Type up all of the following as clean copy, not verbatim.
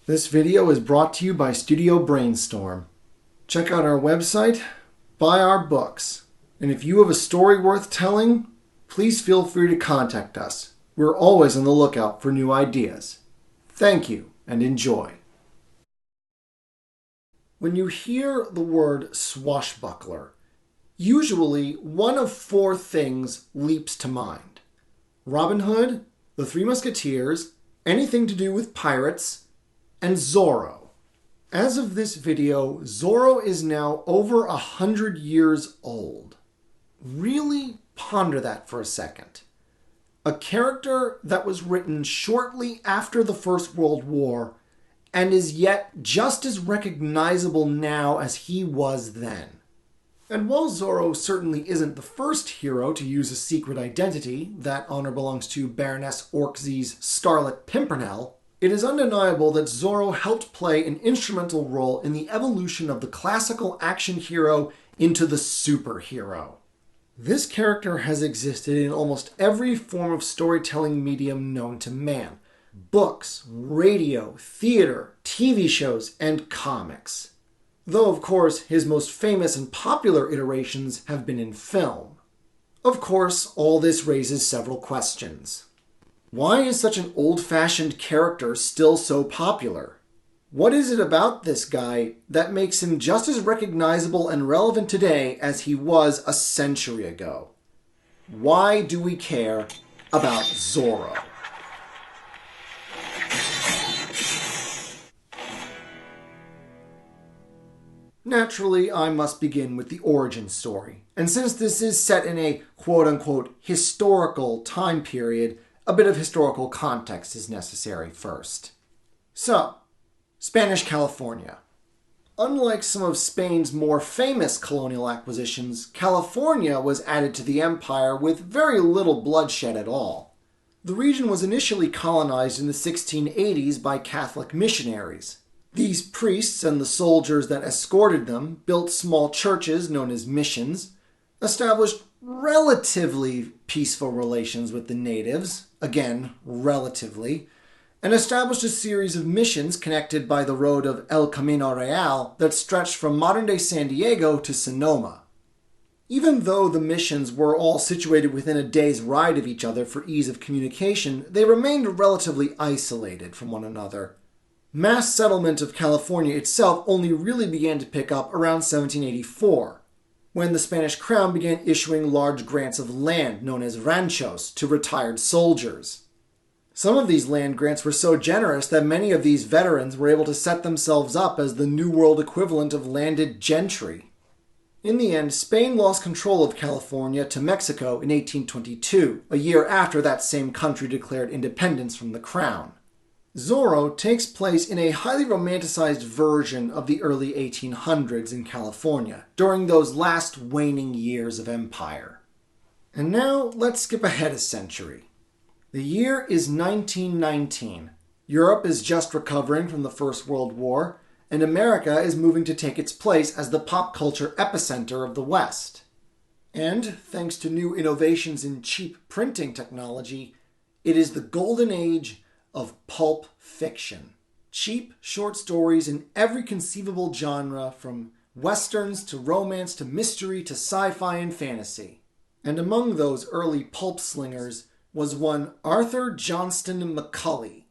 This video is brought to you by Studio Brainstorm. Check out our website, buy our books, and if you have a story worth telling, please feel free to contact us. We're always on the lookout for new ideas. Thank you and enjoy. When you hear the word swashbuckler, usually one of four things leaps to mind. Robin Hood, the Three Musketeers, anything to do with pirates, and Zorro. As of this video, Zorro is now over 100 years old. Really ponder that for a second. A character that was written shortly after the First World War and is yet just as recognizable now as he was then. And while Zorro certainly isn't the first hero to use a secret identity, that honor belongs to Baroness Orczey's Scarlet Pimpernel, it is undeniable that Zorro helped play an instrumental role in the evolution of the classical action hero into the superhero. This character has existed in almost every form of storytelling medium known to man: books, radio, theater, TV shows, and comics. Though, of course, his most famous and popular iterations have been in film. Of course, all this raises several questions. Why is such an old-fashioned character still so popular? What is it about this guy that makes him just as recognizable and relevant today as he was a century ago? Why do we care about Zorro? Naturally, I must begin with the origin story. And since this is set in a quote-unquote historical time period, a bit of historical context is necessary first. So, Spanish California. Unlike some of Spain's more famous colonial acquisitions, California was added to the empire with very little bloodshed at all. The region was initially colonized in the 1680s by Catholic missionaries. These priests and the soldiers that escorted them built small churches known as missions, established relatively peaceful relations with the natives, again, relatively, and established a series of missions connected by the road of El Camino Real that stretched from modern-day San Diego to Sonoma. Even though the missions were all situated within a day's ride of each other for ease of communication, they remained relatively isolated from one another. Mass settlement of California itself only really began to pick up around 1784, when the Spanish crown began issuing large grants of land known as ranchos to retired soldiers. Some of these land grants were so generous that many of these veterans were able to set themselves up as the New World equivalent of landed gentry. In the end, Spain lost control of California to Mexico in 1822, a year after that same country declared independence from the crown. Zorro takes place in a highly romanticized version of the early 1800s in California, during those last waning years of empire. And now, let's skip ahead a century. The year is 1919. Europe is just recovering from the First World War, and America is moving to take its place as the pop culture epicenter of the West. And, thanks to new innovations in cheap printing technology, it is the golden age of pulp fiction. Cheap short stories in every conceivable genre, from westerns to romance to mystery to sci-fi and fantasy. And among those early pulp slingers was one Arthur Johnston Macaulay,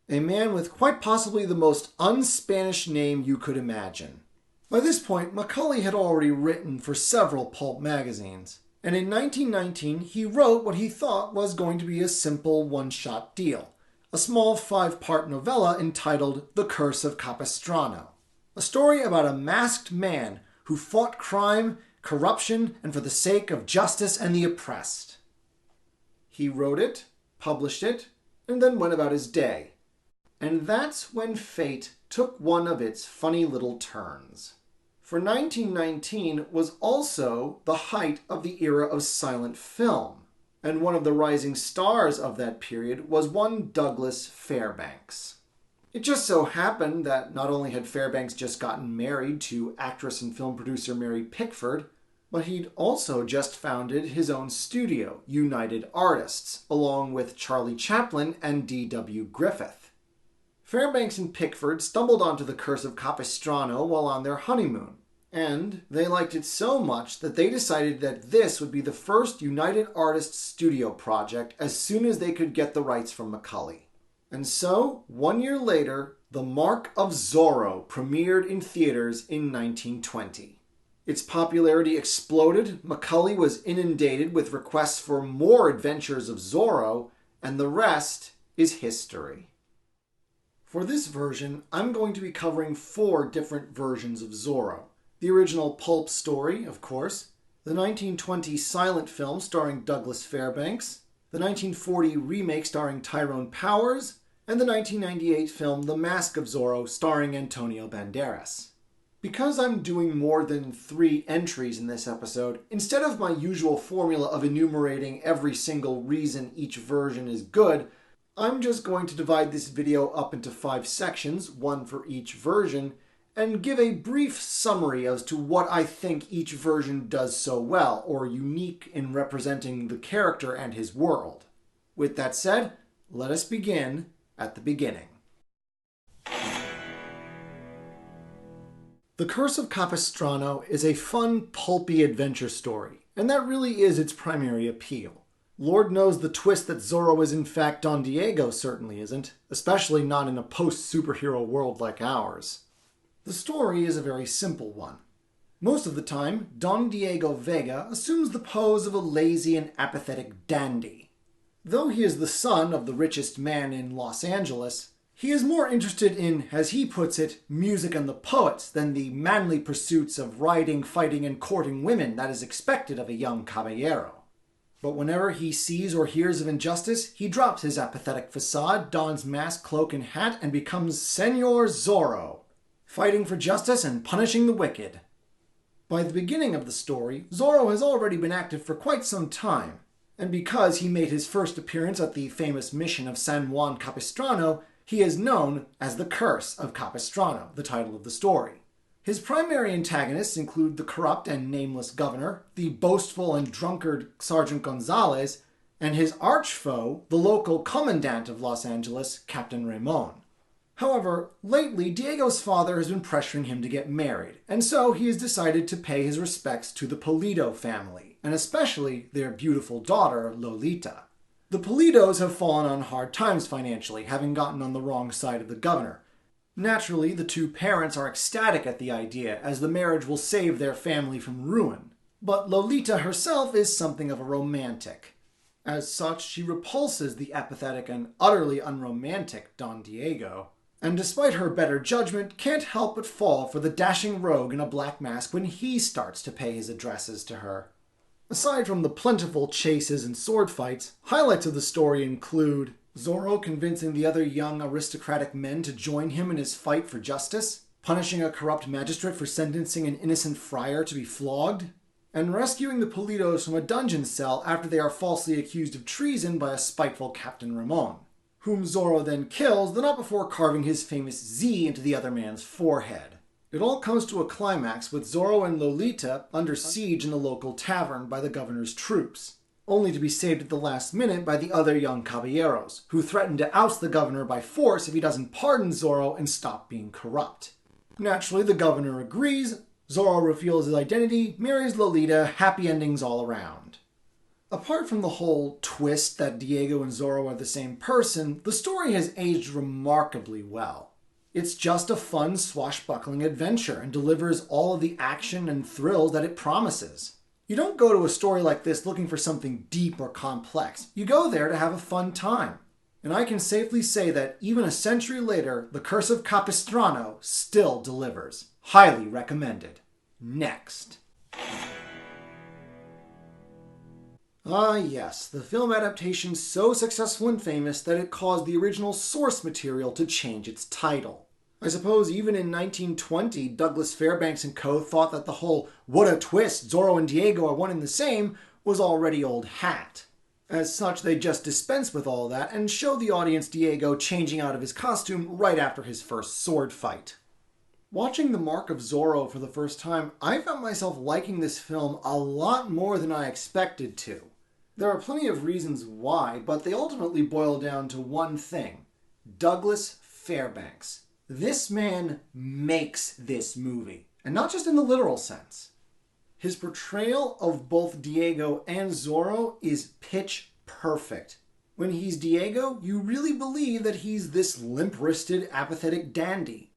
a man with quite possibly the most un-Spanish name you could imagine. By this point, Macaulay had already written for several pulp magazines, and in 1919 he wrote what he thought was going to be a simple one-shot deal. A small 5-part novella entitled The Curse of Capistrano, a story about a masked man who fought crime, corruption, and for the sake of justice and the oppressed. He wrote it, published it, and then went about his day. And that's when fate took one of its funny little turns. For 1919 was also the height of the era of silent film. And one of the rising stars of that period was one Douglas Fairbanks. It just so happened that not only had Fairbanks just gotten married to actress and film producer Mary Pickford, but he'd also just founded his own studio, United Artists, along with Charlie Chaplin and D.W. Griffith. Fairbanks and Pickford stumbled onto the Curse of Capistrano while on their honeymoon, and they liked it so much that they decided that this would be the first United Artists studio project as soon as they could get the rights from Macaulay. And so, 1 year later, The Mask of Zorro premiered in theaters in 1920. Its popularity exploded, Macaulay was inundated with requests for more adventures of Zorro, and the rest is history. For this version, I'm going to be covering 4 different versions of Zorro. The original pulp story, of course, the 1920 silent film starring Douglas Fairbanks, the 1940 remake starring Tyrone Powers, and the 1998 film The Mask of Zorro starring Antonio Banderas. Because I'm doing more than 3 entries in this episode, instead of my usual formula of enumerating every single reason each version is good, I'm just going to divide this video up into 5 sections, 1 for each version, and give a brief summary as to what I think each version does so well, or unique in representing the character and his world. With that said, let us begin at the beginning. The Curse of Capistrano is a fun, pulpy adventure story, and that really is its primary appeal. Lord knows the twist that Zorro is in fact Don Diego certainly isn't, especially not in a post-superhero world like ours. The story is a very simple one. Most of the time, Don Diego Vega assumes the pose of a lazy and apathetic dandy. Though he is the son of the richest man in Los Angeles, he is more interested in, as he puts it, music and the poets than the manly pursuits of riding, fighting, and courting women that is expected of a young caballero. But whenever he sees or hears of injustice, he drops his apathetic facade, dons mask, cloak, and hat, and becomes Senor Zorro, fighting for justice and punishing the wicked. By the beginning of the story, Zorro has already been active for quite some time, and because he made his first appearance at the famous mission of San Juan Capistrano, he is known as the Curse of Capistrano, the title of the story. His primary antagonists include the corrupt and nameless governor, the boastful and drunkard Sergeant Gonzalez, and his arch-foe, the local commandant of Los Angeles, Captain Ramon. However, lately Diego's father has been pressuring him to get married, and so he has decided to pay his respects to the Pulido family, and especially their beautiful daughter, Lolita. The Pulidos have fallen on hard times financially, having gotten on the wrong side of the governor. Naturally, the 2 parents are ecstatic at the idea, as the marriage will save their family from ruin. But Lolita herself is something of a romantic. As such, she repulses the apathetic and utterly unromantic Don Diego, and despite her better judgment, can't help but fall for the dashing rogue in a black mask when he starts to pay his addresses to her. Aside from the plentiful chases and sword fights, highlights of the story include Zorro convincing the other young aristocratic men to join him in his fight for justice, punishing a corrupt magistrate for sentencing an innocent friar to be flogged, and rescuing the Pulidos from a dungeon cell after they are falsely accused of treason by a spiteful Captain Ramon, whom Zorro then kills, though not before carving his famous Z into the other man's forehead. It all comes to a climax with Zorro and Lolita under siege in the local tavern by the governor's troops, only to be saved at the last minute by the other young caballeros, who threaten to oust the governor by force if he doesn't pardon Zorro and stop being corrupt. Naturally, the governor agrees, Zorro reveals his identity, marries Lolita, happy endings all around. Apart from the whole twist that Diego and Zorro are the same person, the story has aged remarkably well. It's just a fun, swashbuckling adventure and delivers all of the action and thrills that it promises. You don't go to a story like this looking for something deep or complex. You go there to have a fun time. And I can safely say that even a century later, The Curse of Capistrano still delivers. Highly recommended. Next. Ah yes, the film adaptation so successful and famous that it caused the original source material to change its title. I suppose even in 1920, Douglas Fairbanks and co. thought that the whole "what a twist, Zorro and Diego are one and the same" was already old hat. As such, they just dispense with all that and show the audience Diego changing out of his costume right after his first sword fight. Watching The Mask of Zorro for the first time, I found myself liking this film a lot more than I expected to. There are plenty of reasons why, but they ultimately boil down to one thing: Douglas Fairbanks. This man makes this movie, and not just in the literal sense. His portrayal of both Diego and Zorro is pitch perfect. When he's Diego, you really believe that he's this limp-wristed, apathetic dandy.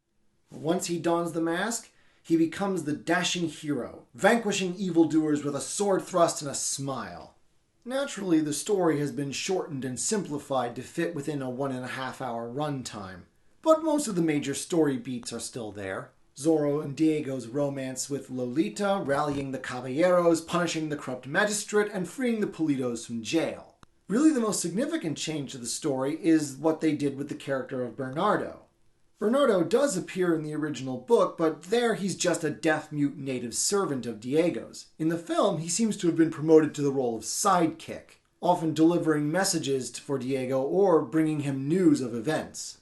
Once he dons the mask, he becomes the dashing hero, vanquishing evildoers with a sword thrust and a smile. Naturally, the story has been shortened and simplified to fit within a 1.5-hour runtime, but most of the major story beats are still there. Zorro and Diego's romance with Lolita, rallying the caballeros, punishing the corrupt magistrate, and freeing the Pulidos from jail. Really, the most significant change to the story is what they did with the character of Bernardo. Bernardo does appear in the original book, but there he's just a deaf-mute native servant of Diego's. In the film, he seems to have been promoted to the role of sidekick, often delivering messages for Diego or bringing him news of events.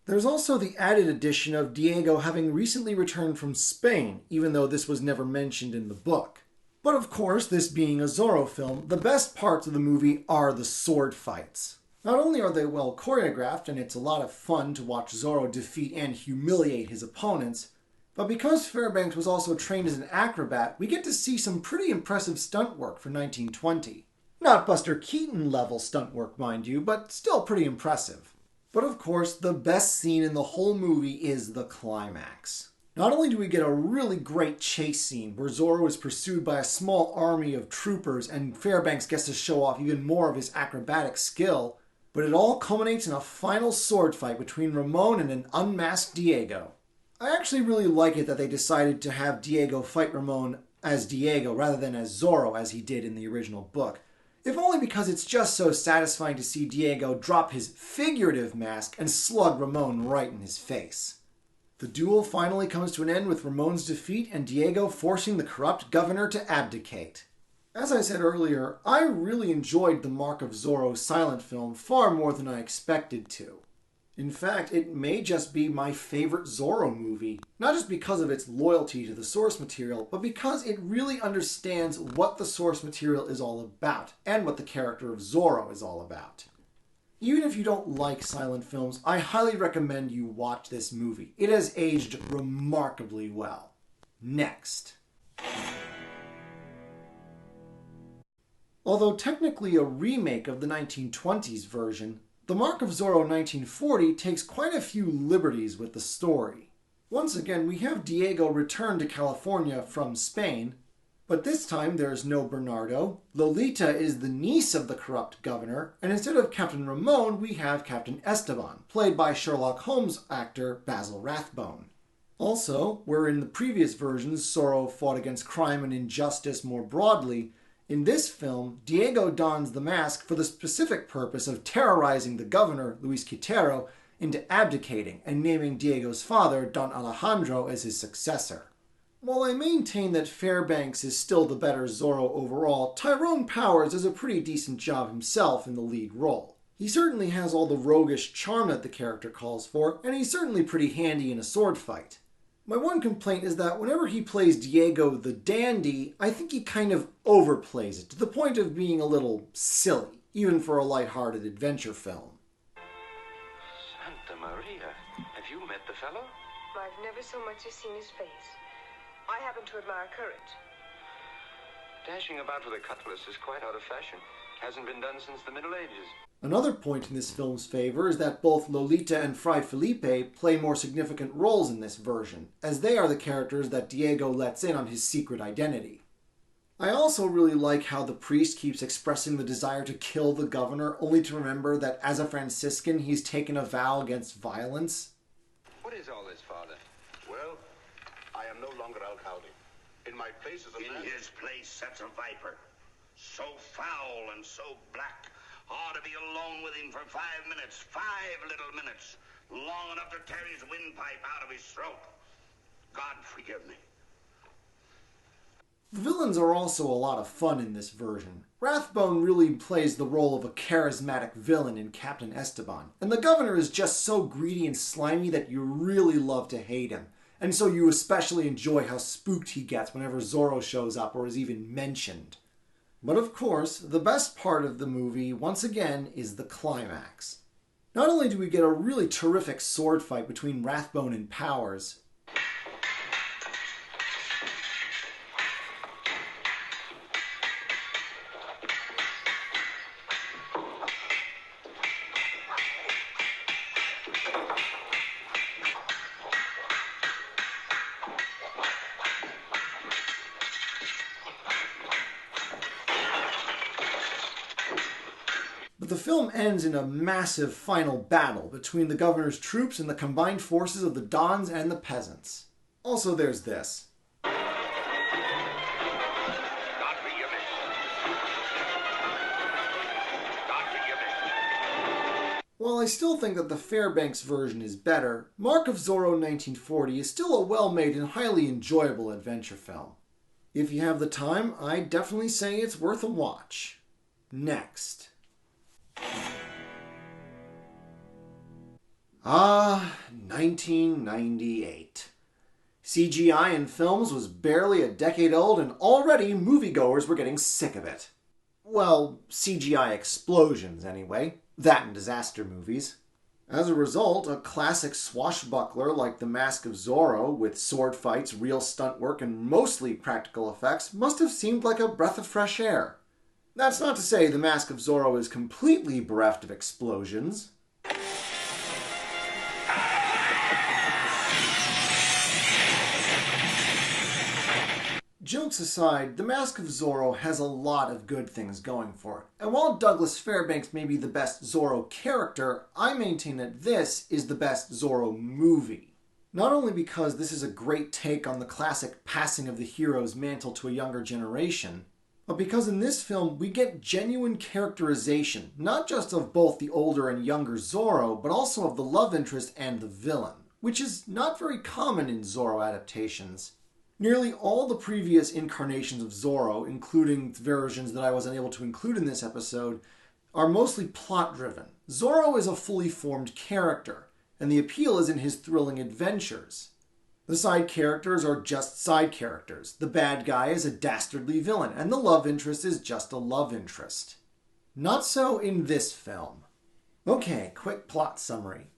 There's also the added addition of Diego having recently returned from Spain, even though this was never mentioned in the book. But of course, this being a Zorro film, the best parts of the movie are the sword fights. Not only are they well choreographed, and it's a lot of fun to watch Zorro defeat and humiliate his opponents, but because Fairbanks was also trained as an acrobat, we get to see some pretty impressive stunt work for 1920. Not Buster Keaton level stunt work, mind you, but still pretty impressive. But of course, the best scene in the whole movie is the climax. Not only do we get a really great chase scene where Zorro is pursued by a small army of troopers and Fairbanks gets to show off even more of his acrobatic skill, but it all culminates in a final sword fight between Ramon and an unmasked Diego. I actually really like it that they decided to have Diego fight Ramon as Diego rather than as Zorro as he did in the original book. If only because it's just so satisfying to see Diego drop his figurative mask and slug Ramon right in his face. The duel finally comes to an end with Ramon's defeat and Diego forcing the corrupt governor to abdicate. As I said earlier, I really enjoyed the Mask of Zorro silent film far more than I expected to. In fact, it may just be my favorite Zorro movie, not just because of its loyalty to the source material, but because it really understands what the source material is all about, and what the character of Zorro is all about. Even if you don't like silent films, I highly recommend you watch this movie. It has aged remarkably well. Next. Although technically a remake of the 1920s version, The Mask of Zorro 1940 takes quite a few liberties with the story. Once again, we have Diego return to California from Spain, but this time there's no Bernardo. Lolita is the niece of the corrupt governor, and instead of Captain Ramon, we have Captain Esteban, played by Sherlock Holmes actor Basil Rathbone. Also, where in the previous versions Zorro fought against crime and injustice more broadly, in this film, Diego dons the mask for the specific purpose of terrorizing the governor, Luis Quintero, into abdicating and naming Diego's father, Don Alejandro, as his successor. While I maintain that Fairbanks is still the better Zorro overall, Tyrone Powers does a pretty decent job himself in the lead role. He certainly has all the roguish charm that the character calls for, and he's certainly pretty handy in a sword fight. My one complaint is that whenever he plays Diego the dandy, I think he kind of overplays it, to the point of being a little silly, even for a lighthearted adventure film. Santa Maria, have you met the fellow? I've never so much as seen his face. I happen to admire courage. Dashing about with a cutlass is quite out of fashion. Hasn't been done since the Middle Ages. Another point in this film's favor is that both Lolita and Fray Felipe play more significant roles in this version, as they are the characters that Diego lets in on his secret identity. I also really like how the priest keeps expressing the desire to kill the governor, only to remember that as a Franciscan he's taken a vow against violence. What is all this, Father? Well, I am no longer alcalde. In my place is a man... In his place sits a viper, so foul and so black, ought to be alone with him for 5 minutes, 5 little minutes, long enough to tear his windpipe out of his throat. God forgive me. The villains are also a lot of fun in this version. Rathbone really plays the role of a charismatic villain in Captain Esteban, and the governor is just so greedy and slimy that you really love to hate him, and so you especially enjoy how spooked he gets whenever Zorro shows up or is even mentioned. But of course, the best part of the movie, once again, is the climax. Not only do we get a really terrific sword fight between Rathbone and Powers, but the film ends in a massive final battle between the governor's troops and the combined forces of the Dons and the peasants. Also, there's this. While I still think that the Fairbanks version is better, Mark of Zorro 1940 is still a well-made and highly enjoyable adventure film. If you have the time, I definitely say it's worth a watch. Next. 1998. CGI in films was barely a decade old and already moviegoers were getting sick of it. Well, CGI explosions anyway. That and disaster movies. As a result, a classic swashbuckler like the Mask of Zorro, with sword fights, real stunt work, and mostly practical effects, must have seemed like a breath of fresh air. That's not to say the Mask of Zorro is completely bereft of explosions. Jokes aside, the Mask of Zorro has a lot of good things going for it. And while Douglas Fairbanks may be the best Zorro character, I maintain that this is the best Zorro movie. Not only because this is a great take on the classic passing of the hero's mantle to a younger generation, but because in this film we get genuine characterization, not just of both the older and younger Zorro, but also of the love interest and the villain, which is not very common in Zorro adaptations. Nearly all the previous incarnations of Zorro, including versions that I was unable to include in this episode, are mostly plot-driven. Zorro is a fully formed character, and the appeal is in his thrilling adventures. The side characters are just side characters. The bad guy is a dastardly villain, and the love interest is just a love interest. Not so in this film. Okay, quick plot summary.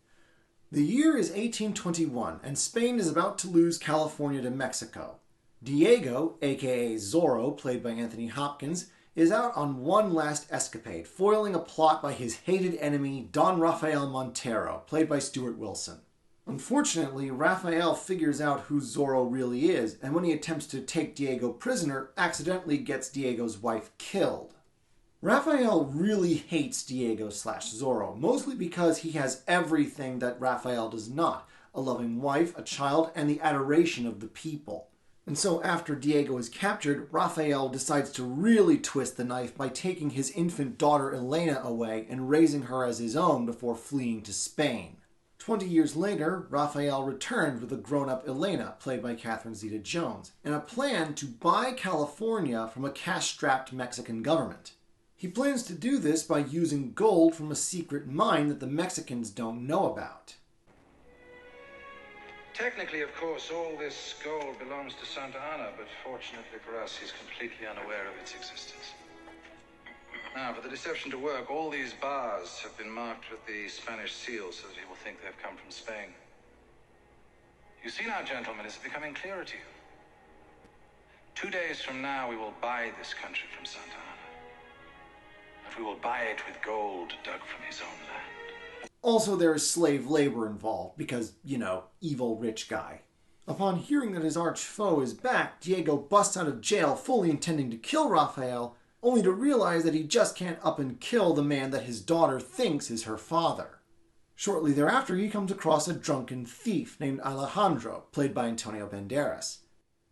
The year is 1821, and Spain is about to lose California to Mexico. Diego, aka Zorro, played by Anthony Hopkins, is out on one last escapade, foiling a plot by his hated enemy, Don Rafael Montero, played by Stuart Wilson. Unfortunately, Rafael figures out who Zorro really is, and when he attempts to take Diego prisoner, accidentally gets Diego's wife killed. Rafael really hates Diego/Zorro, mostly because he has everything that Rafael does not: a loving wife, a child, and the adoration of the people. And so after Diego is captured, Rafael decides to really twist the knife by taking his infant daughter Elena away and raising her as his own before fleeing to Spain. 20 years later, Rafael returned with a grown-up Elena, played by Catherine Zeta-Jones, and a plan to buy California from a cash-strapped Mexican government. He plans to do this by using gold from a secret mine that the Mexicans don't know about. Technically, of course, all this gold belongs to Santa Anna, but fortunately for us, he's completely unaware of its existence. Now, for the deception to work, all these bars have been marked with the Spanish seal so that he will think they've come from Spain. You see now, gentlemen, is it becoming clearer to you? 2 days from now, we will buy this country from Santa Anna. But we will buy it with gold dug from his own land. Also, there is slave labor involved, because, evil rich guy. Upon hearing that his arch foe is back, Diego busts out of jail fully intending to kill Rafael, only to realize that he just can't up and kill the man that his daughter thinks is her father. Shortly thereafter, he comes across a drunken thief named Alejandro, played by Antonio Banderas.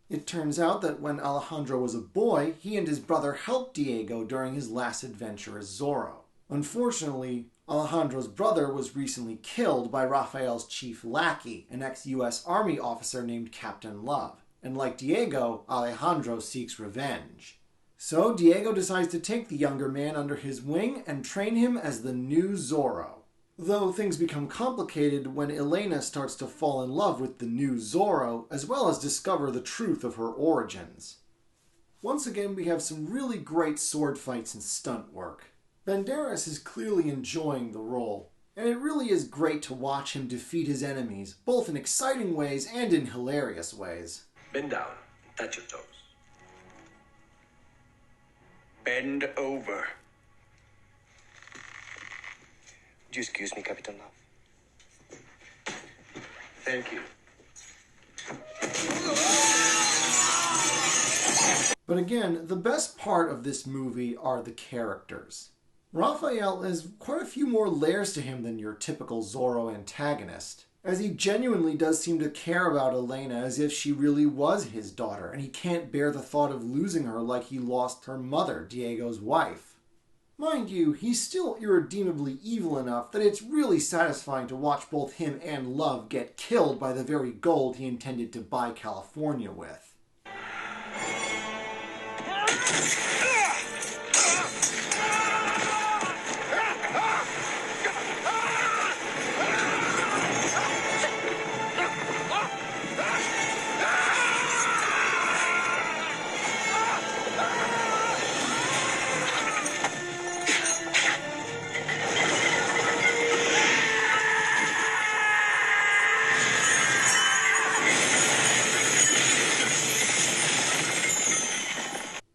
It turns out that when Alejandro was a boy, he and his brother helped Diego during his last adventure as Zorro. Unfortunately, Alejandro's brother was recently killed by Rafael's chief lackey, an ex-US Army officer named Captain Love. And like Diego, Alejandro seeks revenge. So Diego decides to take the younger man under his wing and train him as the new Zorro. Though things become complicated when Elena starts to fall in love with the new Zorro, as well as discover the truth of her origins. Once again, we have some really great sword fights and stunt work. Banderas is clearly enjoying the role. And it really is great to watch him defeat his enemies, both in exciting ways and in hilarious ways. Bend down. Touch your toes. Bend over. Would you excuse me, Capitan Love? Thank you. But again, the best part of this movie are the characters. Raphael has quite a few more layers to him than your typical Zorro antagonist, as he genuinely does seem to care about Elena as if she really was his daughter, and he can't bear the thought of losing her like he lost her mother, Diego's wife. Mind you, he's still irredeemably evil enough that it's really satisfying to watch both him and Love get killed by the very gold he intended to buy California with.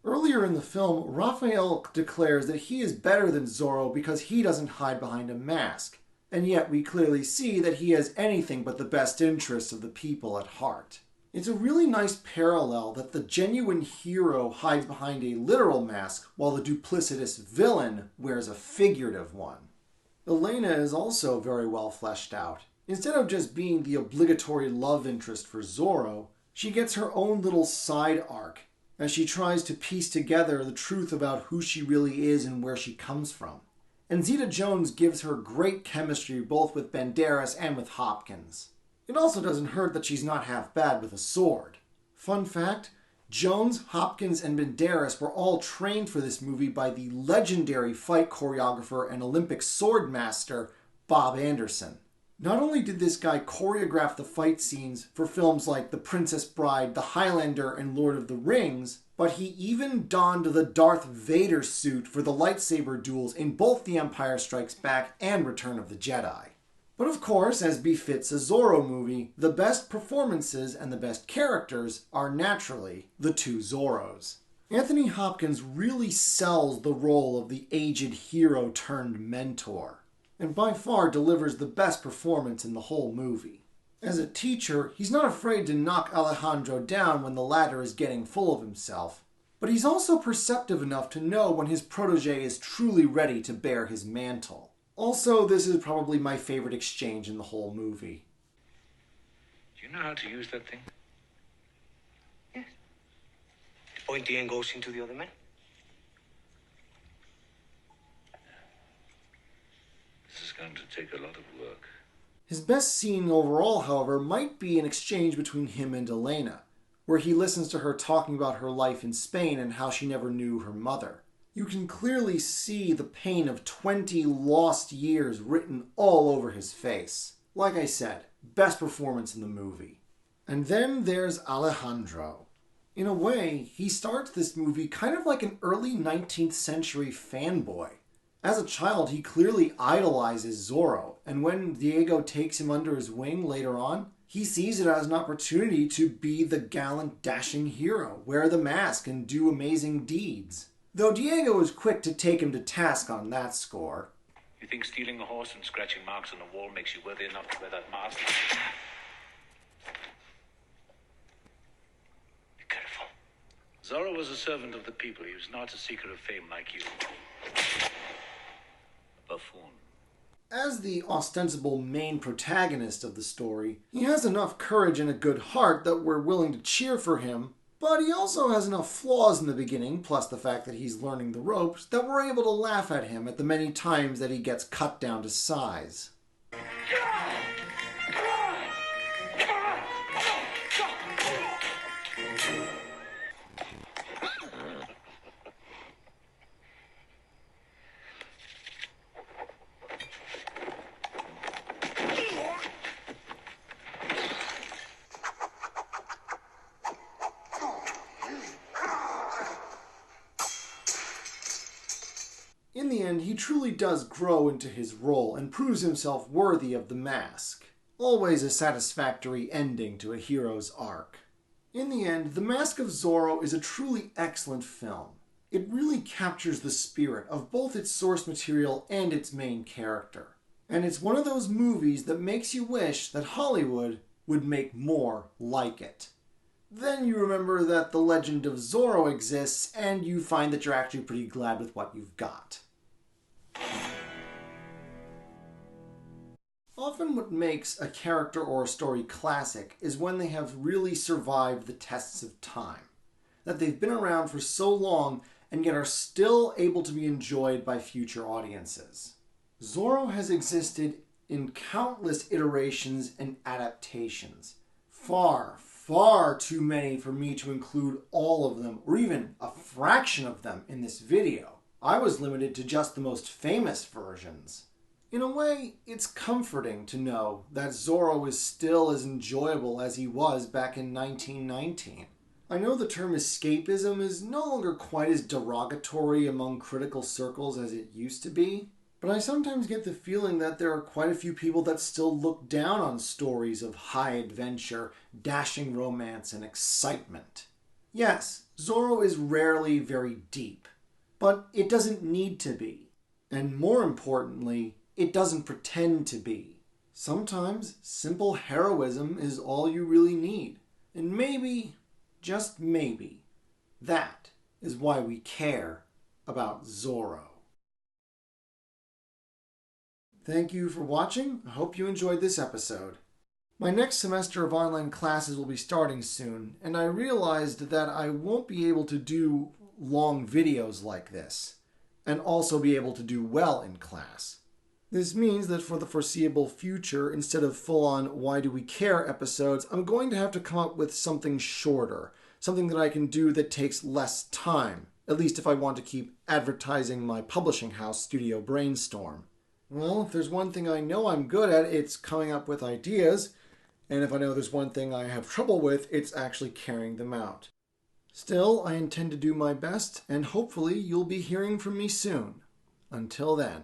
Earlier in the film, Raphael declares that he is better than Zorro because he doesn't hide behind a mask, and yet we clearly see that he has anything but the best interests of the people at heart. It's a really nice parallel that the genuine hero hides behind a literal mask while the duplicitous villain wears a figurative one. Elena is also very well fleshed out. Instead of just being the obligatory love interest for Zorro, she gets her own little side arc as she tries to piece together the truth about who she really is and where she comes from. And Zeta Jones gives her great chemistry both with Banderas and with Hopkins. It also doesn't hurt that she's not half bad with a sword. Fun fact, Jones, Hopkins, and Banderas were all trained for this movie by the legendary fight choreographer and Olympic sword master, Bob Anderson. Not only did this guy choreograph the fight scenes for films like The Princess Bride, The Highlander, and Lord of the Rings, but he even donned the Darth Vader suit for the lightsaber duels in both The Empire Strikes Back and Return of the Jedi. But of course, as befits a Zorro movie, the best performances and the best characters are naturally the two Zorros. Anthony Hopkins really sells the role of the aged hero turned mentor, and by far delivers the best performance in the whole movie. As a teacher, he's not afraid to knock Alejandro down when the latter is getting full of himself, but he's also perceptive enough to know when his protege is truly ready to bear his mantle. Also, this is probably my favorite exchange in the whole movie. Do you know how to use that thing? Yes. The pointy end goes into the other man. This is going to take a lot of work. His best scene overall, however, might be an exchange between him and Elena, where he listens to her talking about her life in Spain and how she never knew her mother. You can clearly see the pain of 20 lost years written all over his face. Like I said, best performance in the movie. And then there's Alejandro. In a way, he starts this movie kind of like an early 19th century fanboy. As a child, he clearly idolizes Zorro, and when Diego takes him under his wing later on, he sees it as an opportunity to be the gallant, dashing hero, wear the mask, and do amazing deeds. Though Diego is quick to take him to task on that score. You think stealing a horse and scratching marks on the wall makes you worthy enough to wear that mask? Be careful. Zorro was a servant of the people. He was not a seeker of fame like you. Buffoon. As the ostensible main protagonist of the story, he has enough courage and a good heart that we're willing to cheer for him, but he also has enough flaws in the beginning, plus the fact that he's learning the ropes, that we're able to laugh at him at the many times that he gets cut down to size. In In the end, he truly does grow into his role and proves himself worthy of the mask. Always a satisfactory ending to a hero's arc. In the end, The Mask of Zorro is a truly excellent film. It really captures the spirit of both its source material and its main character. And it's one of those movies that makes you wish that Hollywood would make more like it. Then you remember that the legend of Zorro exists, and you find that you're actually pretty glad with what you've got. Often what makes a character or a story classic is when they have really survived the tests of time. That they've been around for so long and yet are still able to be enjoyed by future audiences. Zorro has existed in countless iterations and adaptations. Far too many for me to include all of them, or even a fraction of them in this video. I was limited to just the most famous versions. In a way, it's comforting to know that Zorro is still as enjoyable as he was back in 1919. I know the term escapism is no longer quite as derogatory among critical circles as it used to be, but I sometimes get the feeling that there are quite a few people that still look down on stories of high adventure, dashing romance, and excitement. Yes, Zorro is rarely very deep, but it doesn't need to be. And more importantly, it doesn't pretend to be. Sometimes simple heroism is all you really need. And maybe, just maybe, that is why we care about Zorro. Thank you for watching. I hope you enjoyed this episode. My next semester of online classes will be starting soon, and I realized that I won't be able to do long videos like this, and also be able to do well in class. This means that for the foreseeable future, instead of full-on Why Do We Care episodes, I'm going to have to come up with something shorter, something that I can do that takes less time, at least if I want to keep advertising my publishing house, Studio Brainstorm. Well, if there's one thing I know I'm good at, it's coming up with ideas, and if I know there's one thing I have trouble with, it's actually carrying them out. Still, I intend to do my best, and hopefully you'll be hearing from me soon. Until then.